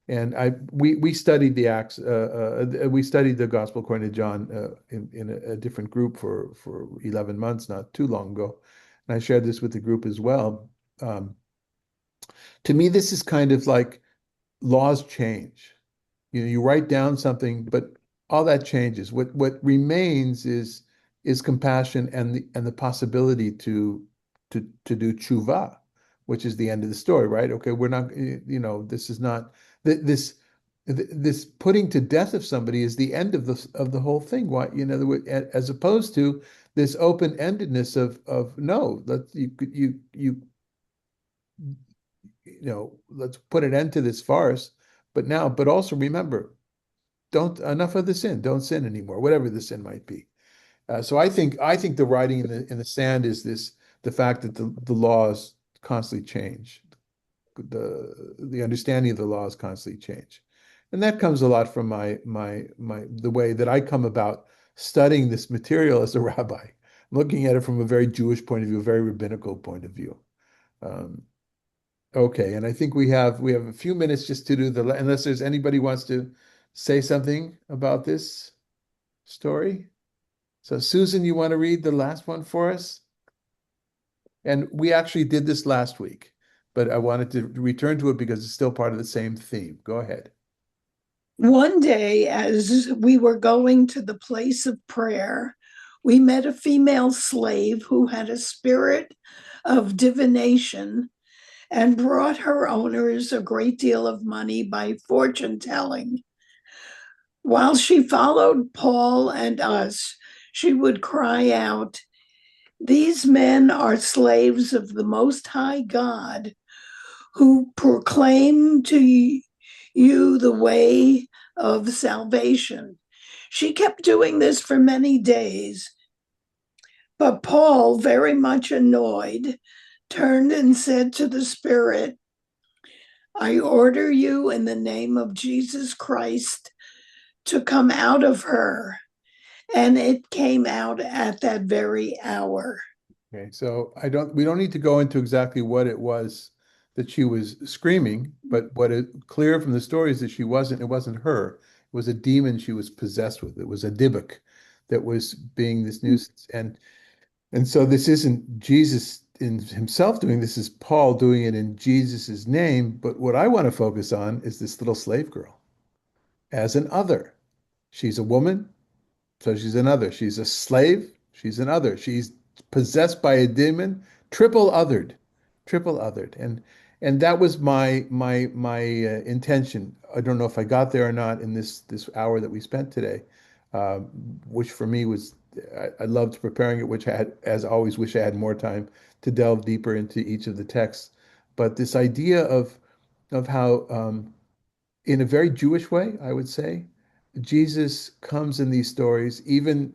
S1: And we studied the Acts, we studied the Gospel according to John in a different group for 11 months, not too long ago. And I shared this with the group as well. To me, this is kind of like laws change. You write down something, but all that changes. What remains is compassion and the possibility to do tshuva, which is the end of the story, right? Okay, we're not, this is not this putting to death of somebody is the end of the whole thing. Why, as opposed to this open-endedness of no, let's put an end to this farce. But also remember, don't enough of the sin. Don't sin anymore, whatever the sin might be. So I think the writing in the sand is the fact that the laws constantly change. The understanding of the laws constantly change. And that comes a lot from the way that I come about studying this material as a rabbi, looking at it from a very Jewish point of view, a very rabbinical point of view. Okay, and I think we have a few minutes just to do unless there's anybody wants to say something about this story. So Susan, you want to read the last one for us? And we actually did this last week, but I wanted to return to it because it's still part of the same theme. Go ahead.
S7: One day, as we were going to the place of prayer, we met a female slave who had a spirit of divination and brought her owners a great deal of money by fortune telling. While she followed Paul and us, she would cry out, "These men are slaves of the Most High God, who proclaim to you the way of salvation." She kept doing this for many days. But Paul, very much annoyed, turned and said to the spirit, "I order you in the name of Jesus Christ to come out of her." And it came out at that very hour.
S1: Okay, so we don't need to go into exactly what it was that she was screaming, but what is clear from the story is that it wasn't her. It was a demon she was possessed with. It was a dibuk that was being this nuisance. And so this isn't Jesus in himself doing this, is Paul doing it in Jesus's name. But what I want to focus on is this little slave girl as an other. She's a woman, so she's an other. She's a slave, she's an other. She's possessed by a demon, triple othered. And that was my intention. I don't know if I got there or not in this hour that we spent today, which for me was I loved preparing it, which I had, as always, wish I had more time to delve deeper into each of the texts. But this idea of how, in a very Jewish way, I would say, Jesus comes in these stories, even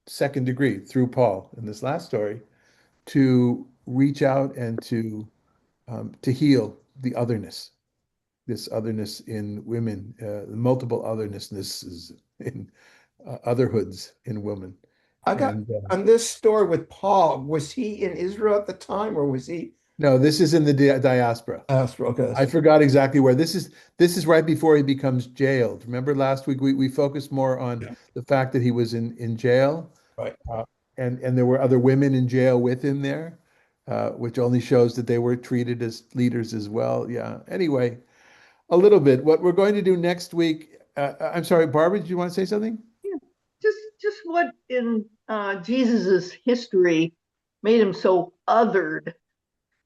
S1: second degree through Paul in this last story, to reach out and to heal the otherness, this otherness in women, multiple othernesses in otherhoods in women.
S5: I got
S1: And
S5: on this story with Paul. Was he in Israel at the time, or was he?
S1: no, this is in the diaspora.
S5: Okay,
S1: I forgot exactly where. This is right before he becomes jailed. Remember last week we focused more on
S5: yeah,
S1: the fact that he was in jail,
S5: right.
S1: and there were other women in jail with him there, which only shows that they were treated as leaders as well. Yeah. Anyway, a little bit. What we're going to do next week. I'm sorry, Barbara, did you want to say something?
S7: Yeah, just what in Jesus's history made him so othered?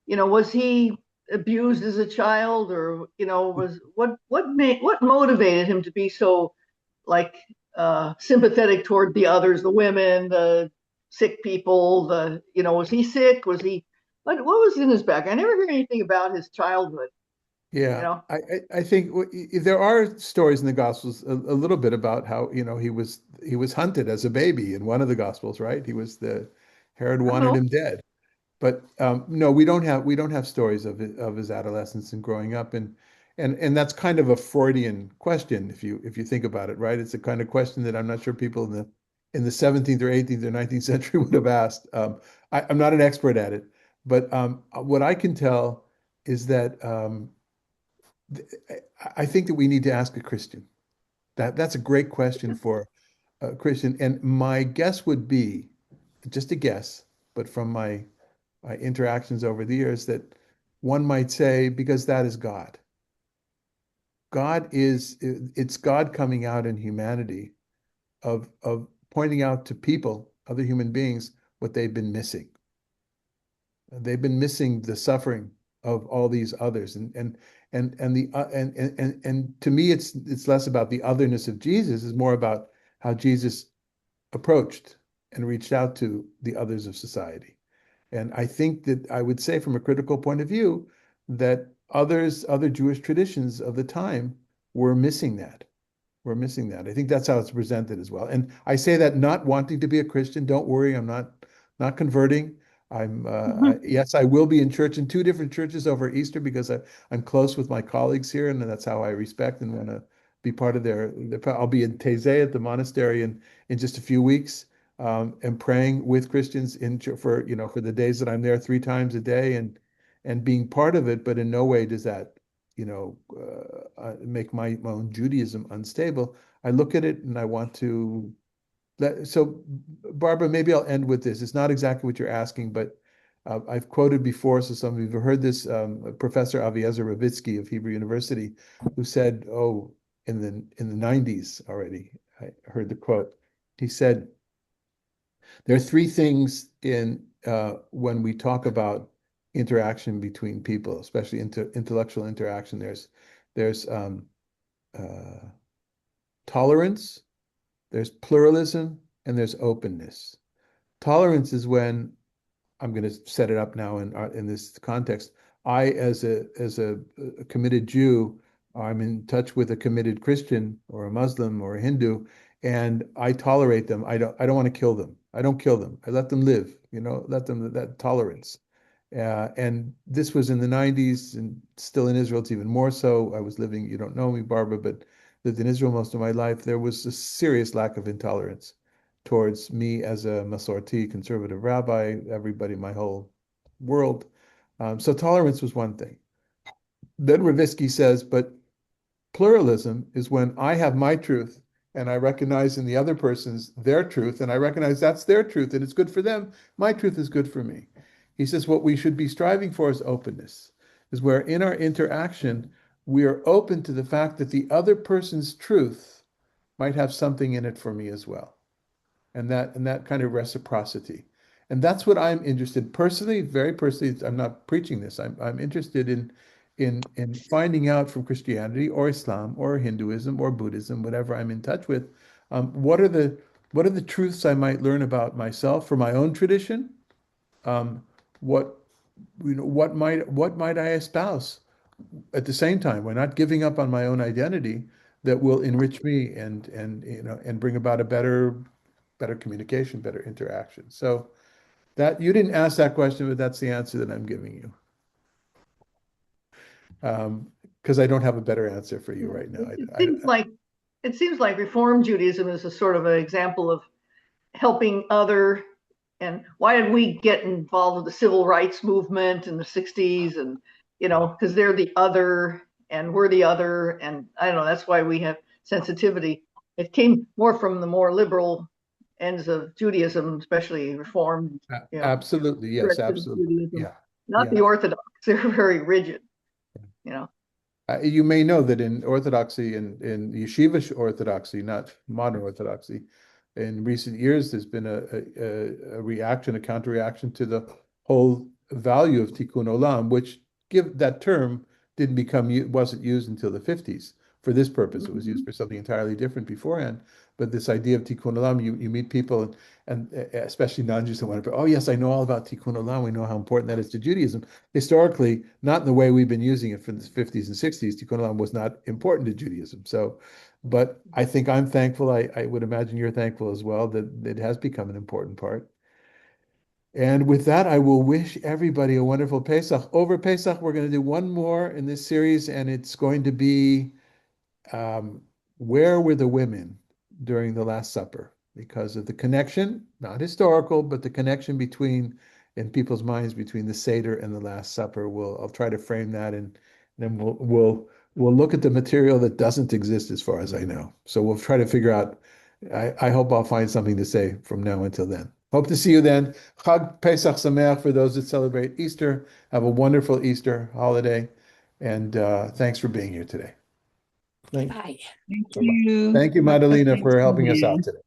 S7: Was he abused as a child, or was what motivated him to be so like sympathetic toward the others, the women, the sick people? Was he sick? Was he what was in his back? I never heard anything about his childhood. You
S1: Yeah,
S7: know,
S1: I think there are stories in the Gospels a little bit about how, he was hunted as a baby in one of the Gospels, right? Herod wanted
S7: oh,
S1: him dead. But no, we don't have stories of his adolescence and growing up, and that's kind of a Freudian question if you think about it, right? It's a kind of question that I'm not sure people in the 17th or 18th or 19th century would have asked. I'm not an expert at it, but what I can tell is that I think that we need to ask a Christian. That's a great question for a Christian, and my guess would be, just a guess, but from my interactions over the years, that one might say, because that is God. It's God coming out in humanity of pointing out to people, other human beings, what they've been missing. They've been missing the suffering of all these others, and to me, it's less about the otherness of Jesus, it's more about how Jesus approached and reached out to the others of society. And I think that I would say, from a critical point of view, that other Jewish traditions of the time were missing that. We're missing that. I think that's how it's presented as well. And I say that not wanting to be a Christian. Don't worry, I'm not converting. Yes, I will be in church in two different churches over Easter because I'm close with my colleagues here, and that's how I respect and want to be part of I'll be in Taizé at the monastery in just a few weeks, and praying with Christians for the days that I'm there 3 times a day, and being part of it. But in no way does that make my own Judaism unstable. I look at it and I want to so, Barbara, maybe I'll end with this. It's not exactly what you're asking, but I've quoted before, so some of you have heard this, Professor Aviezer Ravitsky of Hebrew University, who said, oh, in the 90s already, I heard the quote. He said, there are three things in when we talk about interaction between people, especially intellectual interaction. There's uh, tolerance, there's pluralism, and there's openness. Tolerance is when, I'm going to set it up now in this context. I, as a committed Jew, I'm in touch with a committed Christian or a Muslim or a Hindu, and I tolerate them. I don't want to kill them. I don't kill them. I let them live. Let them that tolerance. And this was in the 90s, and still in Israel, it's even more so. I was living, you don't know me, Barbara, but lived in Israel most of my life. There was a serious lack of intolerance towards me as a Masorti conservative rabbi, everybody, my whole world. So tolerance was one thing. Then Ravitsky says, but pluralism is when I have my truth and I recognize in the other person's their truth, and I recognize that's their truth and it's good for them. My truth is good for me. He says what we should be striving for is openness, is where in our interaction, we are open to the fact that the other person's truth might have something in it for me as well, and that kind of reciprocity. And that's what I'm interested personally, very personally. I'm not preaching this. I'm interested in finding out from Christianity or Islam or Hinduism or Buddhism, whatever I'm in touch with, what are what are the truths I might learn about myself for my own tradition? Um, what what might I espouse at the same time? We're not giving up on my own identity that will enrich me and bring about a better communication, better interaction. So that you didn't ask that question, but that's the answer that I'm giving you. Because I don't have a better answer for you right now.
S8: It seems like Reform Judaism is a sort of an example of helping other. And why did we get involved with the civil rights movement in the 60s? And, because they're the other and we're the other. And I don't know, that's why we have sensitivity. It came more from the more liberal ends of Judaism, especially Reform.
S1: Absolutely. Yes, absolutely.
S8: Judaism.
S1: Yeah.
S8: Not the Orthodox. They're very rigid,
S1: You may know that in Orthodoxy, in yeshiva Orthodoxy, not modern Orthodoxy, in recent years, there's been a reaction, a counter-reaction to the whole value of Tikkun Olam, which that term wasn't used until the 50s for this purpose. It was used for something entirely different beforehand. But this idea of Tikkun Olam, you meet people, and especially non-Jews that want to, oh yes, I know all about Tikkun Olam. We know how important that is to Judaism. Historically, not in the way we've been using it from the 50s and 60s. Tikkun Olam was not important to Judaism. So, but I think I'm thankful. I would imagine you're thankful as well that it has become an important part. And with that, I will wish everybody a wonderful Pesach. Over Pesach, we're going to do one more in this series, and it's going to be where were the women during the Last Supper? Because of the connection, not historical, but the connection in people's minds between the Seder and the Last Supper. I'll try to frame that, and then we'll look at the material that doesn't exist as far as I know. So we'll try to figure out. I hope I'll find something to say from now until then. Hope to see you then. Chag Pesach Sameach for those that celebrate Easter. Have a wonderful Easter holiday, and thanks for being here today.
S2: Bye.
S4: Thank you.
S1: Thank you, Magdalena, for helping us out today.